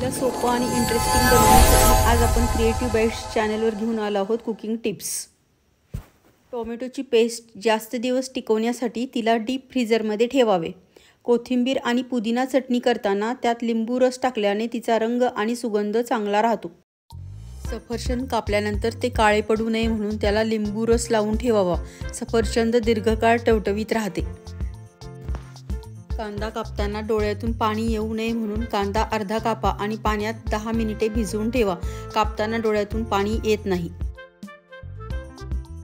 रेसिपीला सोपं आणि इंटरेस्टिंग बनवण्यासाठी आज आपण क्रिएटिव्ह बाईट्स चॅनलवर घेऊन आलो आहोत कुकिंग टिप्स। टोमॅटोची पेस्ट जास्त दिवस टिकवण्यासाठी तिला डीप फ्रीजरमध्ये ठेवावे। कोथिंबीर आणि पुदिना चटणी करताना त्यात लिंबू रस टाकल्याने तिचा रंग आणि सुगंध चांगला राहतो। सफरचंद कापल्यानंतर ते काळे पडू नये म्हणून त्याला लिंबू रस लावून ठेवावा। सफरचंद दीर्घकाळ टवटवीत राहते। कांदा कापताना डोळ्यातून पाणी येऊ नये म्हणून कांदा अर्धा कापा आणि पाण्यात 10 मिनिटे भिजवून ठेवा। कापताना डोळ्यातून पाणी येत नाही।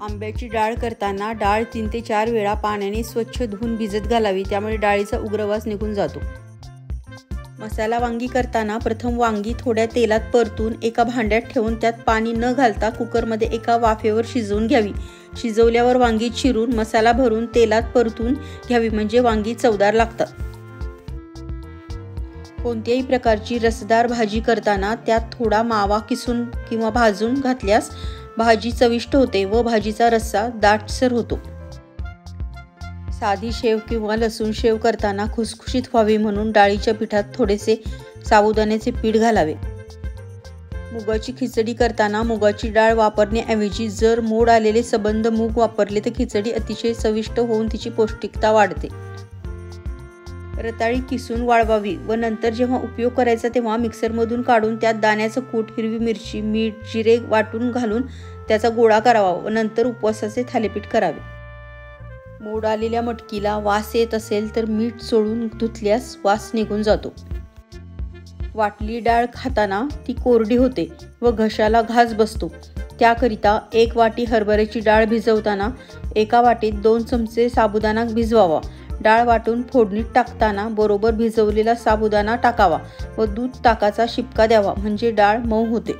आंब्याची डाळ करताना डाळ 3 ते 4 वेळा पाण्याने स्वच्छ धुवून भिजत घालावी, त्यामुळे डाळीचा उग्रवास निघून जातो। मसाला वांगी करताना प्रथम वांगी थोड्या तेलात परतून एका भांड्यात ठेवून त्यात पाणी न घालता कुकरमध्ये एका वाफेवर शिजवून घ्यावी। शिजवल्यावर वांगी चिरून मसाला भरून तेलात परतून घ्यावी, म्हणजे वांगी चवदार लागतात। कोणत्याही प्रकारची रसदार भाजी करताना त्यात थोडा मावा किसून किंवा भाजून घातल्यास भाजी चविष्ट होते व भाजीचा रस्सा दाटसर होतो। साधी शेव किंवा लसूण शेव करताना खुसखुशीत व्हावी म्हणून डाळीच्या पिठात थोडेसे साबुदाण्याचे पीठ घालावे। मुगाची खिचडी करताना मुगाची डाळ वापरण्याऐवजी जर मोड आलेले सबंध मूग वापरले तर खिचडी अतिशय चविष्ट होऊन तिची पौष्टिकता वाढते। रताळी किसून वाळवावी व नंतर जेव्हा उपयोग करायचा तेव्हा मिक्सरमधून काढून त्यात दाण्याचं कूट, हिरवी मिरची, मीठ, जिरे वाटून घालून त्याचा गोळा करावा व नंतर उपवासाचे थालीपीठ करावे। मोड आलेल्या मटकीला वास येत असेल तर मीठ चोळून धुतल्यास वास निघून जातो। वाटली डाळ खाताना ती कोरडी होते व घशाला घास बसतो, त्याकरिता 1 वाटी हरभऱ्याची डाळ भिजवताना एका वाटीत 2 चमचे साबुदाणा भिजवावा। डाळ वाटून फोडणीत टाकताना बरोबर भिजवलेला साबुदाणा टाकावा व दूध ताकाचा शिपका द्यावा, म्हणजे डाळ मऊ होते।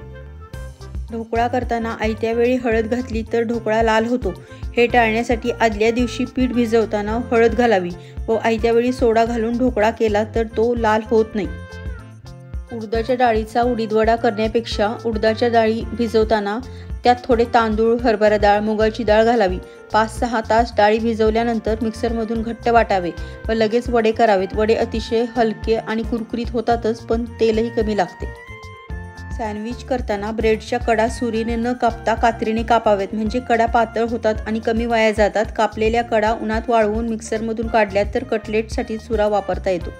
ढोकळा करताना आयत्या वेळी हळद घातली तर ढोकळा लाल होतो। हे टाळण्यासाठी आदल्या दिवशी पीठ भिजवताना हळद घालावी व आयत्या वेळी सोडा घालून ढोकळा केला तर तो लाल होत नाही। उडदाच्या डाळीचा उडीदवडा करण्यापेक्षा उडदाच्या डाळी भिजवताना त्यात थोडे तांदूळ, हरभरा डाळ, मुगाची डाळ घालावी। 5-6 तास डाळी भिजवल्यानंतर मिक्सरमधून घट्ट वाटावे व लगेच वडे करावेत। वडे अतिशय हलके आणि कुरकुरीत होतातच, पण तेलही कमी लागते। सँडविच करताना ब्रेडच्या कडा सुरीने न कापता कात्रीने कापावेत, म्हणजे कडा पातळ होतात आणि कमी वाया जातात। कापलेल्या कडा उन्हात वाळवून मिक्सरमधून काढल्या तर कटलेटसाठी चुरा वापरता येतो।